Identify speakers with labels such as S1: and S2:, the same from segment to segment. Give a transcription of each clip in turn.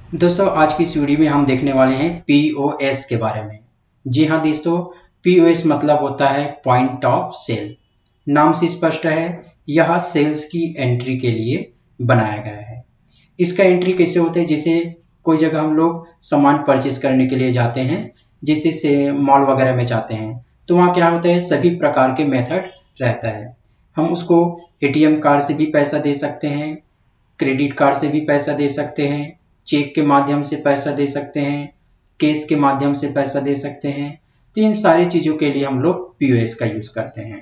S1: दोस्तों आज की इस वीडियो में हम देखने वाले हैं पीओएस के बारे में। जी हाँ दोस्तों, पीओएस मतलब होता है पॉइंट ऑफ सेल। नाम से स्पष्ट है, यह सेल्स की एंट्री के लिए बनाया गया है। इसका एंट्री कैसे होता है? जैसे कोई जगह हम लोग सामान परचेज करने के लिए जाते हैं, जैसे से मॉल वगैरह में जाते हैं, तो वहाँ क्या होता है, सभी प्रकार के मेथड रहता है। हम उसको एटीएम कार्ड से भी पैसा दे सकते हैं, क्रेडिट कार्ड से भी पैसा दे सकते हैं, चेक के माध्यम से पैसा दे सकते हैं, कैश के माध्यम से पैसा दे सकते हैं। तो इन सारी चीज़ों के लिए हम लोग पीओएस का यूज़ करते हैं,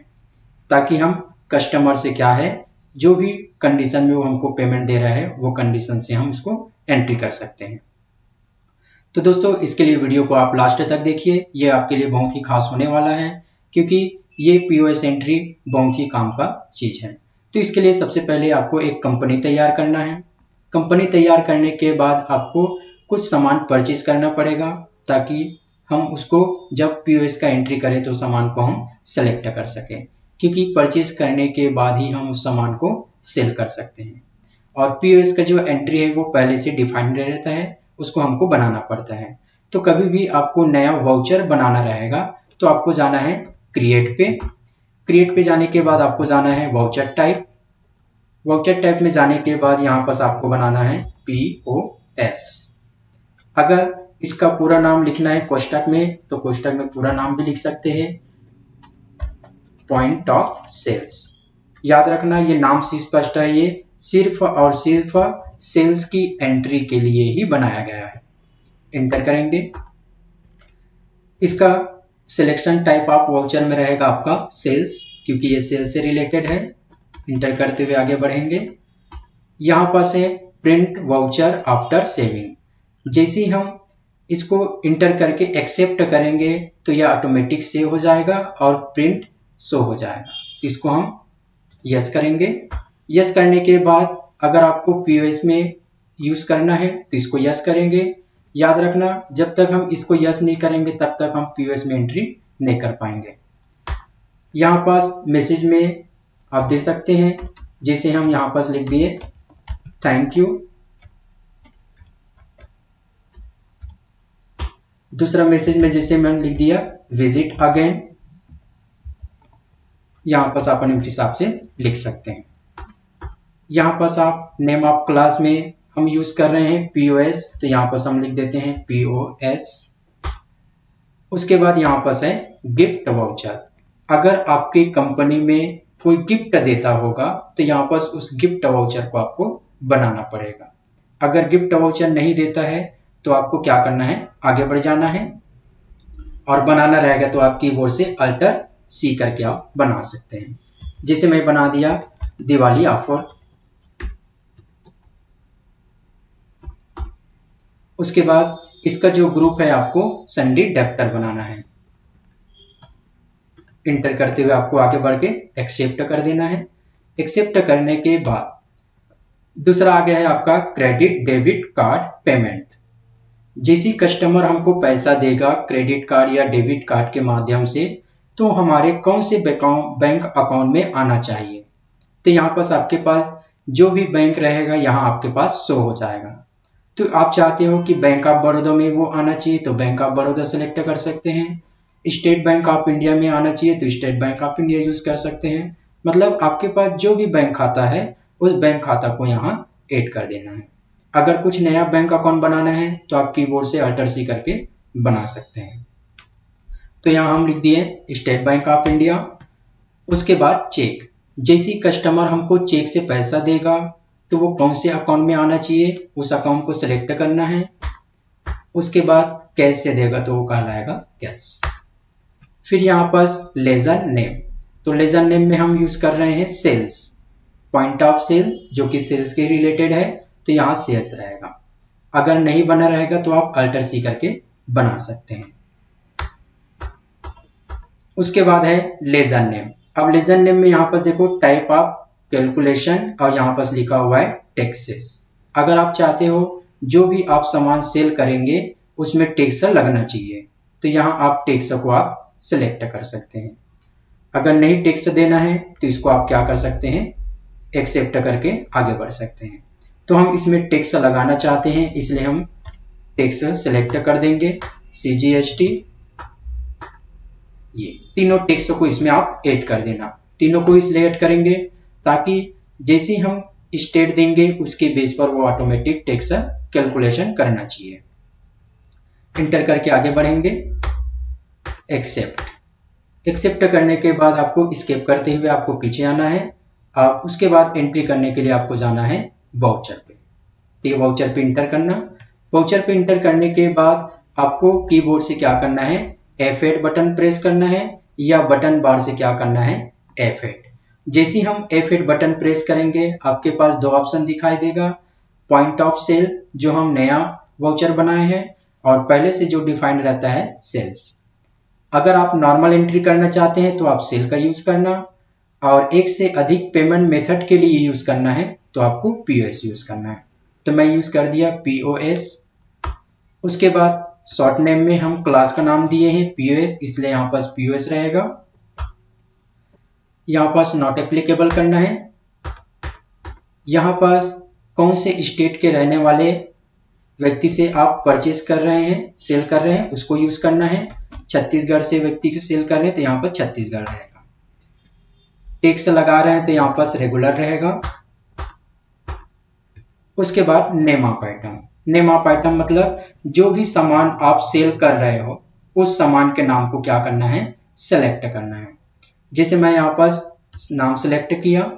S1: ताकि हम कस्टमर से क्या है, जो भी कंडीशन में वो हमको पेमेंट दे रहा है वो कंडीशन से हम उसको एंट्री कर सकते हैं। तो दोस्तों इसके लिए वीडियो को आप लास्ट तक देखिए, ये आपके लिए बहुत ही खास होने वाला है, क्योंकि ये पीओएस एंट्री बहुत ही काम का चीज़ है। तो इसके लिए सबसे पहले आपको एक कंपनी तैयार करना है। कंपनी तैयार करने के बाद आपको कुछ सामान परचेज करना पड़ेगा, ताकि हम उसको जब पीओएस का एंट्री करें तो सामान को हम सेलेक्ट कर सकें, क्योंकि परचेज करने के बाद ही हम उस सामान को सेल कर सकते हैं। और पीओएस का जो एंट्री है वो पहले से डिफाइंड रहता है, उसको हमको बनाना पड़ता है। तो कभी भी आपको नया वाउचर बनाना रहेगा तो आपको जाना है क्रिएट पे। क्रिएट पे जाने के बाद आपको जाना है वाउचर टाइप। वाउचर टाइप में जाने के बाद यहाँ पर आपको बनाना है पीओएस। अगर इसका पूरा नाम लिखना है कोष्टक में, तो कोष्टक में पूरा नाम भी लिख सकते हैं, पॉइंट ऑफ सेल्स। याद रखना ये नाम से स्पष्ट है, ये सिर्फ और सिर्फ सेल्स की एंट्री के लिए ही बनाया गया है। एंटर करेंगे। इसका सिलेक्शन टाइप ऑफ वाउचर में रहेगा आपका सेल्स, क्योंकि ये सेल्स से रिलेटेड है। इंटर करते हुए आगे बढ़ेंगे। यहाँ पास है प्रिंट वाउचर आफ्टर सेविंग। जैसे ही हम इसको इंटर करके एक्सेप्ट करेंगे तो यह ऑटोमेटिक सेव हो जाएगा और प्रिंट शो हो जाएगा। तो इसको हम यस करेंगे। यस करने के बाद अगर आपको पीओएस में यूज करना है तो इसको यस करेंगे। याद रखना, जब तक हम इसको यस नहीं करेंगे तब तक हम पीओएस में एंट्री नहीं कर पाएंगे। यहाँ पास मैसेज में आप दे सकते हैं, जैसे हम यहाँ पास लिख दिए थैंक यू। दूसरा मैसेज में जैसे मैंने लिख दिया विजिट अगेन। यहाँ पास आप अपने हिसाब से लिख सकते हैं। यहाँ पास आप नेम ऑफ क्लास में हम यूज कर रहे हैं पीओएस, तो यहाँ पास हम लिख देते हैं पीओएस। उसके बाद यहाँ पास है गिफ्ट वाउचर। अगर आपकी कंपनी में कोई गिफ्ट देता होगा तो यहाँ पास उस गिफ्ट वाउचर को आपको बनाना पड़ेगा। अगर गिफ्ट वाउचर नहीं देता है तो आपको क्या करना है, आगे बढ़ जाना है, और बनाना रहेगा तो आप कीबोर्ड से अल्टर सी करके आप बना सकते हैं। जैसे मैं बना दिया दिवाली ऑफर। उसके बाद इसका जो ग्रुप है आपको संडे डेप्टर बनाना है। इंटर करते हुए आपको आगे बढ़ के एक्सेप्ट कर देना है। एक्सेप्ट करने के बाद दूसरा आ गया है आपका क्रेडिट डेबिट कार्ड पेमेंट। जैसे कस्टमर हमको पैसा देगा क्रेडिट कार्ड या डेबिट कार्ड के माध्यम से, तो हमारे कौन से बैंक अकाउंट में आना चाहिए। तो यहाँ पास आपके पास जो भी बैंक रहेगा यहाँ आपके पास शो हो जाएगा। तो आप चाहते हो कि बैंक ऑफ बड़ौदा में वो आना चाहिए तो बैंक ऑफ बड़ौदा सेलेक्ट कर सकते हैं। स्टेट बैंक ऑफ इंडिया में आना चाहिए तो state bank of India use कर सकते हैं। मतलब आपके पास जो भी बैंक खाता है उस बैंक खाता को यहाँ ऐड कर देना है। अगर कुछ नया बैंक अकाउंट बनाना है तो आप कीबोर्ड से अल्टर सी करके बना सकते हैं। तो यहाँ हम लिख दिए स्टेट बैंक ऑफ इंडिया। उसके बाद चेक। जैसे कस्टमर हमको चेक से पैसा देगा तो वो कौन से अकाउंट में आना चाहिए, उस अकाउंट को सिलेक्ट करना है। उसके बाद कैश से देगा तो वो कहलाएगा कैश। फिर यहाँ पास लेजर नेम। तो लेजर नेम में हम यूज कर रहे हैं सेल्स, पॉइंट ऑफ सेल जो कि सेल्स के रिलेटेड है, तो यहाँ सेल्स रहेगा। अगर नहीं बना रहेगा तो आप अल्टर सी करके बना सकते हैं। उसके बाद है लेजर नेम। अब लेजर नेम में यहाँ पर देखो टाइप ऑफ कैलकुलेशन और यहाँ पर लिखा हुआ है टैक्सेस। अगर आप चाहते हो जो भी आप सामान सेल करेंगे उसमें टैक्स लगना चाहिए तो यहाँ आप टैक्स को आप सिलेक्ट कर सकते हैं। अगर नहीं टैक्स देना है तो इसको आप क्या कर सकते हैं, एक्सेप्ट करके आगे बढ़ सकते हैं। तो हम इसमें टैक्स लगाना चाहते हैं इसलिए हम टेक्स सेलेक्ट कर देंगे, CGST। ये तीनों टेक्स्ट को इसमें आप ऐड कर देना। तीनों को इसलिए ऐड करेंगे ताकि जैसे हम स्टेट देंगे उसके बेस पर वो ऑटोमेटिक टेक्स्ट कैलकुलेशन करना चाहिए। इंटर करके आगे बढ़ेंगे। एक्सेप्ट करने के बाद आपको स्केप करते हुए आपको पीछे आना है। आप उसके बाद एंट्री करने के लिए आपको जाना है वाउचर पे। तो ये वाउचर पे इंटर करना। वाउचर पे इंटर करने के बाद आपको कीबोर्ड से क्या करना है, F8 बटन प्रेस करना है या बटन बार से क्या करना है, F8। जैसे हम F8 बटन प्रेस करेंगे आपके पास दो ऑप्शन दिखाई देगा, पॉइंट ऑफ सेल जो हम नया वाउचर बनाए हैं और पहले से जो डिफाइंड रहता है सेल्स। अगर आप नॉर्मल एंट्री करना चाहते हैं तो आप सेल का यूज करना, और एक से अधिक पेमेंट मेथड के लिए यूज करना है तो आपको POS यूज करना है। तो मैं यूज कर दिया POS। उसके बाद शॉर्ट नेम में हम क्लास का नाम दिए हैं POS, इसलिए यहाँ पास POS रहेगा। यहाँ पास नॉट एप्लीकेबल करना है। यहाँ पास कौन से स्टेट के रहने वाले व्यक्ति से आप परचेज कर रहे हैं, सेल कर रहे हैं, उसको यूज करना है। छत्तीसगढ़ से व्यक्ति को सेल कर रहे हैं तो यहाँ पर छत्तीसगढ़ रहेगा। टैक्स लगा रहे हैं तो यहाँ पास रेगुलर रहेगा। उसके बाद name of item. Name of item मतलब जो भी सामान आप सेल कर रहे हो उस सामान के नाम को क्या करना है, सेलेक्ट करना है। जैसे मैं यहाँ पास नाम सेलेक्ट किया,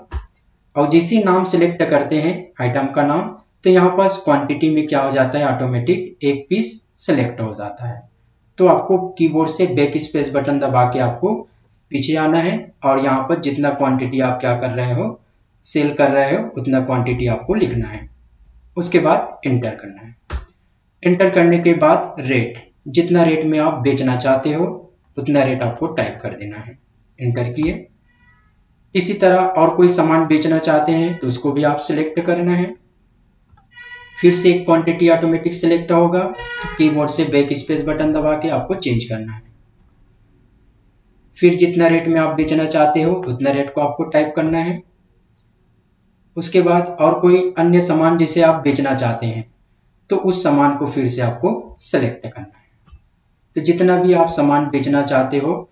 S1: और जैसे नाम सेलेक्ट करते हैं आइटम का नाम, तो यहाँ पास क्वांटिटी में क्या हो जाता है, ऑटोमेटिक एक पीस सेलेक्ट हो जाता है। तो आपको कीबोर्ड से बैक स्पेस बटन दबा के आपको पीछे आना है और यहाँ पर जितना क्वांटिटी आप क्या कर रहे हो, सेल कर रहे हो, उतना क्वांटिटी आपको लिखना है। उसके बाद इंटर करना है। इंटर करने के बाद रेट, जितना रेट में आप बेचना चाहते हो उतना रेट आपको टाइप कर देना है। इंटर किए। इसी तरह और कोई सामान बेचना चाहते हैं तो उसको भी आप सिलेक्ट करना है। फिर से एक क्वांटिटी ऑटोमेटिक सिलेक्ट होगा, तो कीबोर्ड से बैक स्पेस बटन दबा के आपको चेंज करना है। फिर जितना रेट में आप बेचना चाहते हो उतना रेट को आपको टाइप करना है। उसके बाद और कोई अन्य सामान जिसे आप बेचना चाहते हैं तो उस सामान को फिर से आपको सेलेक्ट करना है। तो जितना भी आप सामान बेचना चाहते हो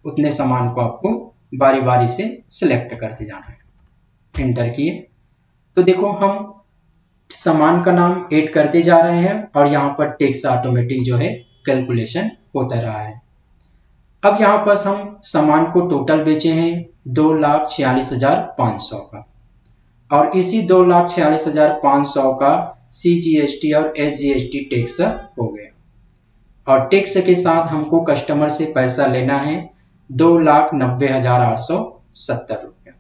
S1: उतने सामान को आपको बारी बारी से सिलेक्ट करते जाना है। इंटर किए। तो देखो हम सामान का नाम ऐड करते जा रहे हैं और यहाँ पर टैक्स ऑटोमेटिक जो है कैलकुलेशन होता रहा है। अब यहाँ पर हम सामान को टोटल बेचे हैं 2,46,500 का, और इसी 2,46,500 का CGST और SGST टैक्स हो गया, और टैक्स के साथ हमको कस्टमर से पैसा लेना है 2,90,870 रुपया।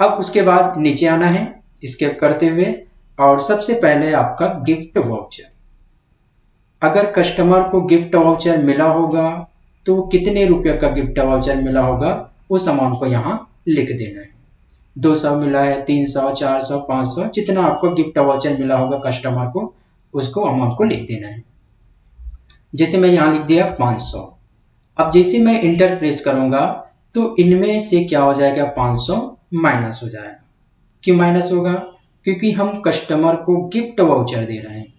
S1: अब उसके बाद नीचे आना है स्केप करते हुए, और सबसे पहले आपका गिफ्ट वाउचर। अगर कस्टमर को गिफ्ट वाउचर मिला होगा तो कितने रुपये का गिफ्ट वाउचर मिला होगा उस अमाउंट को यहाँ लिख देना है। 200 मिला है, 300, 400, 500, जितना आपको गिफ्ट वाउचर मिला होगा कस्टमर को उसको अमाउंट को लिख देना है। जैसे मैं यहाँ लिख दिया 500। अब जैसे मैं इंटर प्रेस करूंगा तो इनमें से क्या हो जाएगा, 500 माइनस हो जाएगा। क्यों माइनस होगा, क्योंकि हम कस्टमर को गिफ्ट वाउचर दे रहे हैं,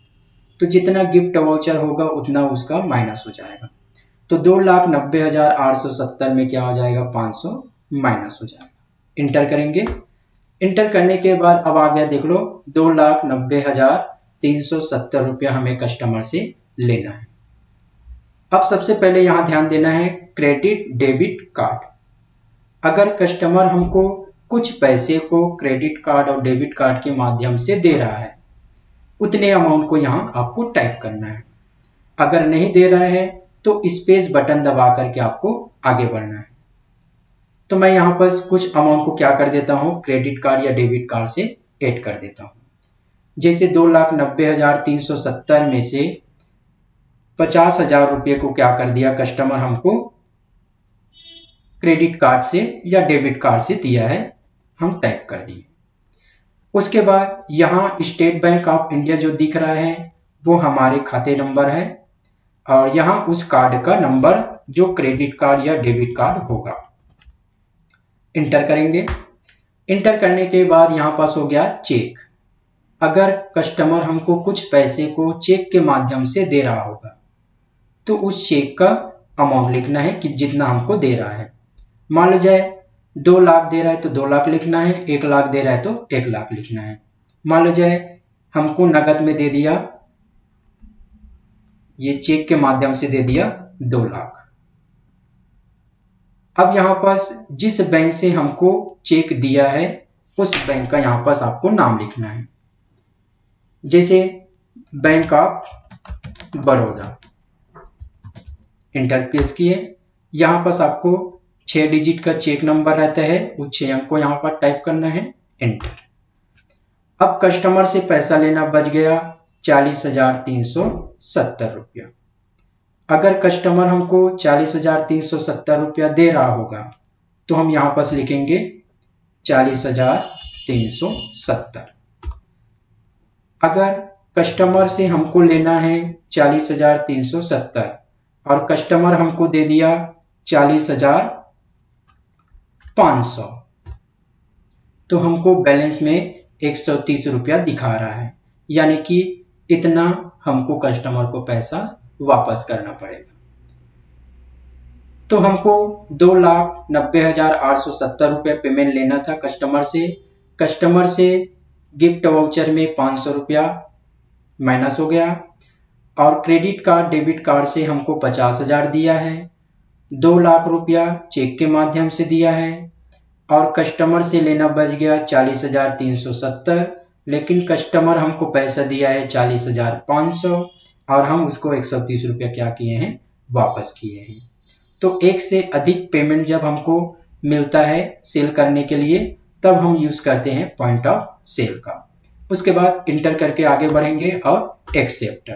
S1: तो जितना गिफ्ट वाउचर होगा उतना उसका माइनस हो जाएगा। तो 2,90,870 में क्या हो जाएगा, 500 माइनस हो जाएगा। इंटर करेंगे। इंटर करने के बाद अब आ गया, देख लो 2,90,370 रुपया हमें कस्टमर से लेना है। अब सबसे पहले यहाँ ध्यान देना है क्रेडिट डेबिट कार्ड। अगर कस्टमर हमको कुछ पैसे को क्रेडिट कार्ड और डेबिट कार्ड के माध्यम से दे रहा है उतने अमाउंट को यहाँ आपको टाइप करना है। अगर नहीं दे रहा है तो स्पेस बटन दबा करके आपको आगे बढ़ना है। तो मैं यहाँ पर कुछ अमाउंट को क्या कर देता हूँ, क्रेडिट कार्ड या डेबिट कार्ड से ऐड कर देता हूँ। जैसे 2,90,370 में से 50,000 रुपये को क्या कर दिया, कस्टमर हमको क्रेडिट कार्ड से या डेबिट कार्ड से दिया है, हम टाइप कर दिए। उसके बाद यहाँ स्टेट बैंक ऑफ इंडिया जो दिख रहा है वो हमारे खाते नंबर है, और यहाँ उस कार्ड का नंबर जो क्रेडिट कार्ड या डेबिट कार्ड होगा। इंटर करेंगे। इंटर करने के बाद यहाँ पास हो गया चेक। अगर कस्टमर हमको कुछ पैसे को चेक के माध्यम से दे रहा होगा तो उस चेक का अमाउंट लिखना है कि जितना हमको दे रहा है। मान लो जाए 2 लाख दे रहा है तो 2 लाख लिखना है, 1 लाख दे रहा है तो 1 लाख लिखना है। मान लो जाए हमको नगद में दे दिया, ये चेक के माध्यम से दे दिया 2 लाख। अब यहाँ पास जिस बैंक से हमको चेक दिया है उस बैंक का यहाँ पास आपको नाम लिखना है। जैसे bank of Baroda, enter press किए। यहाँ पास आपको 6 डिजिट का चेक नंबर रहता है, उस 6 अंक को यहाँ पर टाइप करना है, एंटर। अब कस्टमर से पैसा लेना बच गया 40,370 रुपया। अगर कस्टमर हमको 40,370 रुपया दे रहा होगा तो हम यहाँ पास लिखेंगे 40,370। अगर कस्टमर से हमको लेना है 40,370 और कस्टमर हमको दे दिया 40,500 तो हमको बैलेंस में 130 रुपया दिखा रहा है, यानी कि इतना हमको कस्टमर को पैसा वापस करना पड़ेगा। तो हमको 2,90,870 रुपया पेमेंट लेना था कस्टमर से। कस्टमर से गिफ्ट वाउचर में 500 रुपया माइनस हो गया और क्रेडिट कार्ड डेबिट कार्ड से हमको 50,000 दिया है। 2 लाख रुपया चेक के माध्यम से दिया है और कस्टमर से लेना बच गया 40,370, लेकिन कस्टमर हमको पैसा दिया है 40,500 और हम उसको 130 रुपया क्या किए हैं, वापस किए हैं। तो एक से अधिक पेमेंट जब हमको मिलता है सेल करने के लिए तब हम यूज करते हैं पॉइंट ऑफ सेल का। उसके बाद इंटर करके आगे बढ़ेंगे और एक्सेप्ट।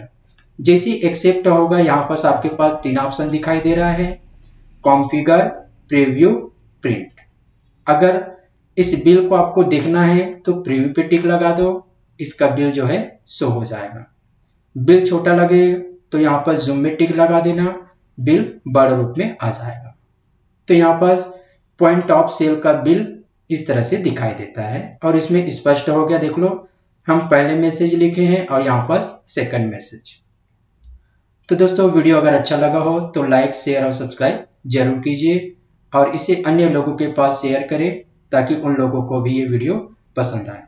S1: जैसे एक्सेप्ट होगा यहाँ पास आपके पास 3 ऑप्शन दिखाई दे रहा है, कॉन्फ़िगर, प्रीव्यू, प्रिंट। अगर इस बिल को आपको देखना है तो प्रीव्यू पे टिक लगा दो, इसका बिल जो है शो हो जाएगा। बिल छोटा लगे तो यहाँ पर जूम में टिक लगा देना, बिल बड़े रूप में आ जाएगा। तो यहाँ पास पॉइंट ऑफ सेल का बिल इस तरह से दिखाई देता है और इसमें स्पष्ट हो गया। देख लो, हम पहले मैसेज लिखे हैं और यहाँ पास सेकंड मैसेज। तो दोस्तों वीडियो अगर अच्छा लगा हो तो लाइक, शेयर और सब्सक्राइब जरूर कीजिए और इसे अन्य लोगों के पास शेयर करें ताकि उन लोगों को भी ये वीडियो पसंद आए।